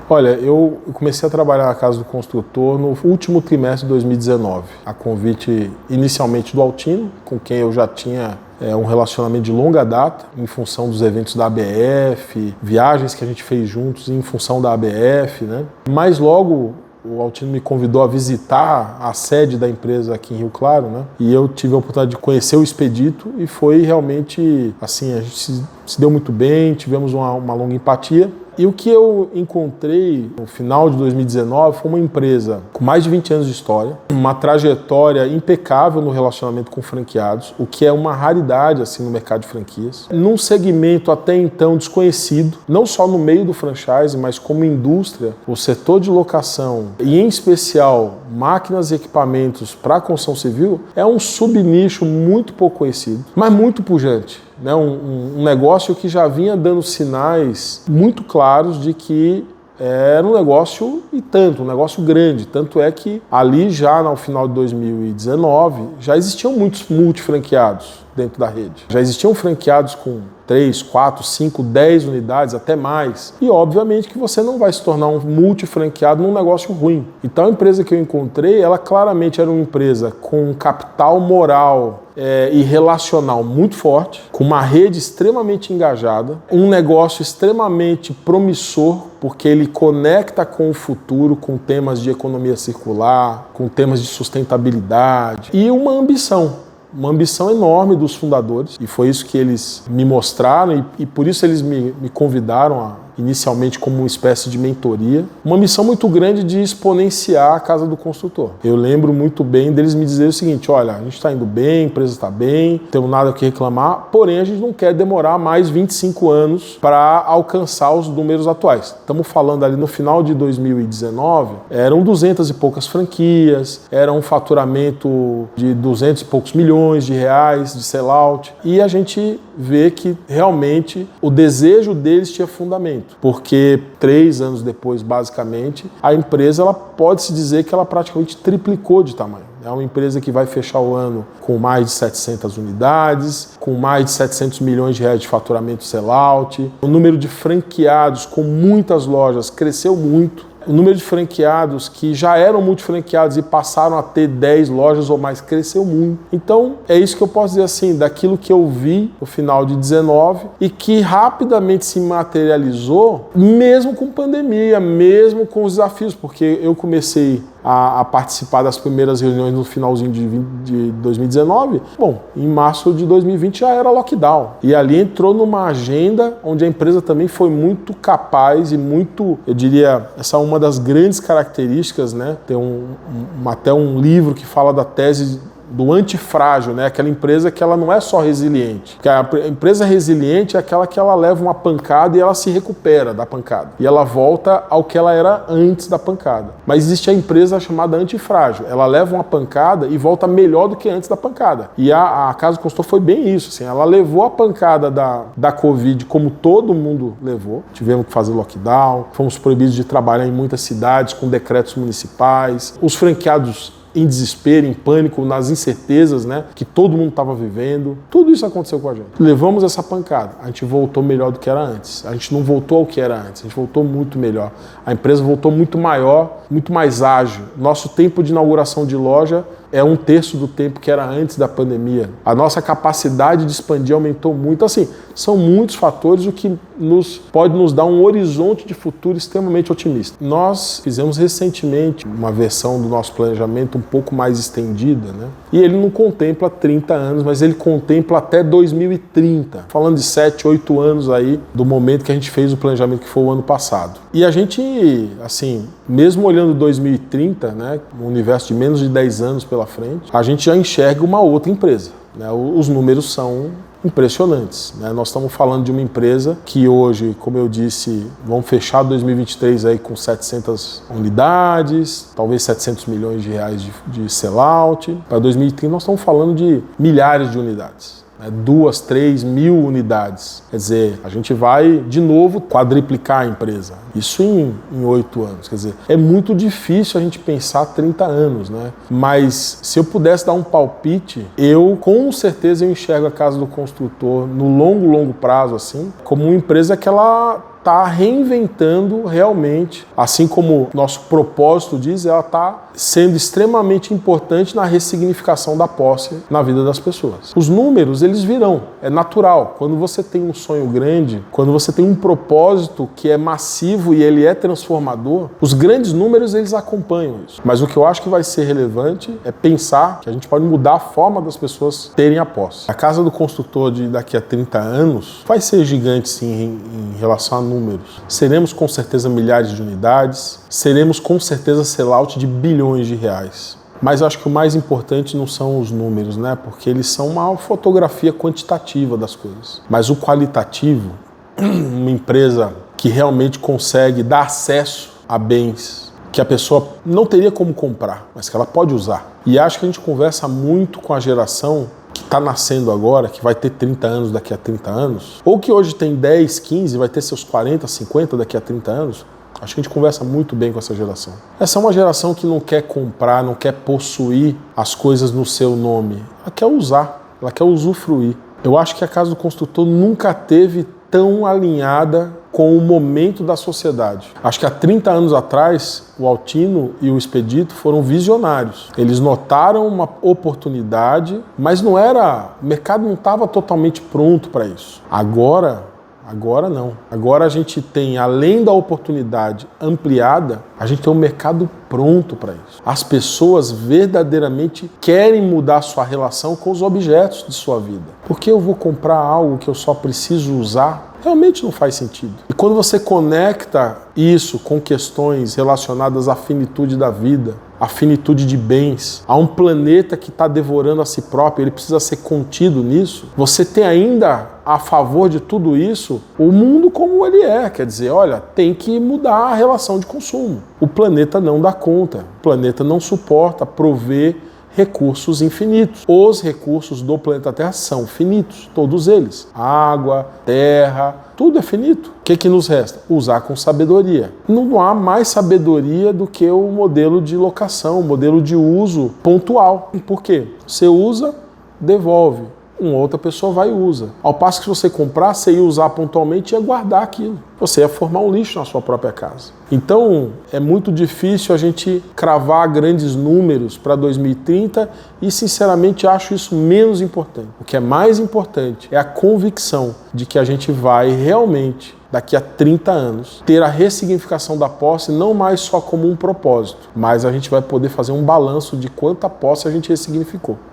Olha, eu comecei a trabalhar na Casa do Construtor no último trimestre de 2019, a convite inicialmente do Altino, com quem eu já tinha um relacionamento de longa data, em função dos eventos da ABF, viagens que a gente fez juntos em função da ABF, né? Mas logo o Altino me convidou a visitar a sede da empresa aqui em Rio Claro, né? E eu tive a oportunidade de conhecer o Expedito e foi realmente, assim, a gente se deu muito bem, tivemos uma longa empatia. E o que eu encontrei no final de 2019 foi uma empresa com mais de 20 anos de história, uma trajetória impecável no relacionamento com franqueados, o que é uma raridade assim no mercado de franquias, num segmento até então desconhecido, não só no meio do franchise, mas como indústria, o setor de locação e em especial máquinas e equipamentos para a construção civil é um subnicho muito pouco conhecido, mas muito pujante. Né, um negócio que já vinha dando sinais muito claros de que era um negócio e tanto, um negócio grande. Tanto é que ali já no final de 2019 já existiam muitos multifranqueados dentro da rede. Já existiam franqueados com 3, 4, 5, 10 unidades, até mais. E obviamente que você não vai se tornar um multifranqueado num negócio ruim. Então a empresa que eu encontrei, ela claramente era uma empresa com um capital moral e relacional muito forte, com uma rede extremamente engajada, um negócio extremamente promissor, porque ele conecta com o futuro, com temas de economia circular, com temas de sustentabilidade e uma ambição enorme dos fundadores, e foi isso que eles me mostraram e por isso eles me convidaram inicialmente como uma espécie de mentoria, uma missão muito grande de exponenciar a Casa do Construtor. Eu lembro muito bem deles me dizer o seguinte: olha, a gente está indo bem, a empresa está bem, não temos nada que reclamar, porém a gente não quer demorar mais 25 anos para alcançar os números atuais. Estamos falando ali no final de 2019, eram 200 e poucas franquias, era um faturamento de 200 e poucos milhões de reais de sellout, e a gente vê que realmente o desejo deles tinha fundamento. Porque 3 anos depois, basicamente, a empresa ela pode-se dizer que ela praticamente triplicou de tamanho. É uma empresa que vai fechar o ano com mais de 700 unidades, com mais de 700 milhões de reais de faturamento sellout. O número de franqueados com muitas lojas cresceu muito. O número de franqueados que já eram multifranqueados e passaram a ter 10 lojas ou mais cresceu muito. Então, é isso que eu posso dizer assim, daquilo que eu vi no final de 19 e que rapidamente se materializou, mesmo com pandemia, mesmo com os desafios, porque eu comecei a participar das primeiras reuniões no finalzinho de 2019. Bom, em março de 2020 já era lockdown. E ali entrou numa agenda onde a empresa também foi muito capaz e muito, eu diria, essa é uma das grandes características, né? Tem até um livro que fala da tese do antifrágil, né? Aquela empresa que ela não é só resiliente. Porque a empresa resiliente é aquela que ela leva uma pancada e ela se recupera da pancada. E ela volta ao que ela era antes da pancada. Mas existe a empresa chamada antifrágil. Ela leva uma pancada e volta melhor do que antes da pancada. E a Casa do Construtor foi bem isso. Assim, ela levou a pancada da Covid como todo mundo levou. Tivemos que fazer lockdown, fomos proibidos de trabalhar em muitas cidades com decretos municipais. Os franqueados em desespero, em pânico, nas incertezas, né, que todo mundo estava vivendo. Tudo isso aconteceu com a gente. Levamos essa pancada. A gente voltou melhor do que era antes. A gente não voltou ao que era antes. A gente voltou muito melhor. A empresa voltou muito maior, muito mais ágil. Nosso tempo de inauguração de loja é 1/3 do tempo que era antes da pandemia. A nossa capacidade de expandir aumentou muito. Assim, são muitos fatores o que pode nos dar um horizonte de futuro extremamente otimista. Nós fizemos recentemente uma versão do nosso planejamento um pouco mais estendida, né? E ele não contempla 30 anos, mas ele contempla até 2030. Falando de 7, 8 anos aí do momento que a gente fez o planejamento, que foi o ano passado. E a gente, assim, mesmo olhando 2030, né, um universo de menos de 10 anos pela frente, a gente já enxerga uma outra empresa, né? Os números são impressionantes, né? Nós estamos falando de uma empresa que hoje, como eu disse, vamos fechar 2023 aí com 700 unidades, talvez 700 milhões de reais de sellout. Para 2030 nós estamos falando de milhares de unidades. 2, 3 mil unidades. Quer dizer, a gente vai de novo quadriplicar a empresa. Isso em 8 anos. Quer dizer, é muito difícil a gente pensar 30 anos, né? Mas se eu pudesse dar um palpite, com certeza eu enxergo a Casa do Construtor no longo prazo, assim, como uma empresa que ela está reinventando realmente, assim como nosso propósito diz, ela está sendo extremamente importante na ressignificação da posse na vida das pessoas. Os números, eles virão, é natural. Quando você tem um sonho grande, quando você tem um propósito que é massivo e ele é transformador, os grandes números, eles acompanham isso. Mas o que eu acho que vai ser relevante é pensar que a gente pode mudar a forma das pessoas terem a posse. A casa do construtor de daqui a 30 anos vai ser gigante, sim, em relação a números. Seremos com certeza milhares de unidades, seremos com certeza sellout de bilhões de reais. Mas eu acho que o mais importante não são os números, né? Porque eles são uma fotografia quantitativa das coisas. Mas o qualitativo, uma empresa que realmente consegue dar acesso a bens que a pessoa não teria como comprar, mas que ela pode usar. E acho que a gente conversa muito com a geração que está nascendo agora, que vai ter 30 anos daqui a 30 anos, ou que hoje tem 10, 15, vai ter seus 40, 50 daqui a 30 anos. Acho que a gente conversa muito bem com essa geração. Essa é uma geração que não quer comprar, não quer possuir as coisas no seu nome. Ela quer usar, ela quer usufruir. Eu acho que a Casa do Construtor nunca teve tão alinhada com o momento da sociedade. Acho que há 30 anos atrás, o Altino e o Expedito foram visionários. Eles notaram uma oportunidade, mas não era, o mercado não estava totalmente pronto para isso. Agora não. Agora a gente tem, além da oportunidade ampliada, a gente tem um mercado pronto para isso. As pessoas verdadeiramente querem mudar sua relação com os objetos de sua vida. Porque eu vou comprar algo que eu só preciso usar? Realmente não faz sentido. E quando você conecta isso com questões relacionadas à finitude da vida, à finitude de bens, a um planeta que está devorando a si próprio, ele precisa ser contido nisso, você tem ainda a favor de tudo isso o mundo como ele é. Quer dizer, olha, tem que mudar a relação de consumo. O planeta não dá conta, o planeta não suporta prover recursos infinitos. Os recursos do planeta Terra são finitos, todos eles. Água, terra, tudo é finito. O que nos resta? Usar com sabedoria. Não há mais sabedoria do que o modelo de locação, o modelo de uso pontual. Por quê? Você usa, devolve. Uma outra pessoa vai e usa. Ao passo que se você comprar, você ia usar pontualmente e ia guardar aquilo. Você ia formar um lixo na sua própria casa. Então, é muito difícil a gente cravar grandes números para 2030 e, sinceramente, acho isso menos importante. O que é mais importante é a convicção de que a gente vai realmente, daqui a 30 anos, ter a ressignificação da posse não mais só como um propósito, mas a gente vai poder fazer um balanço de quanta posse a gente ressignificou.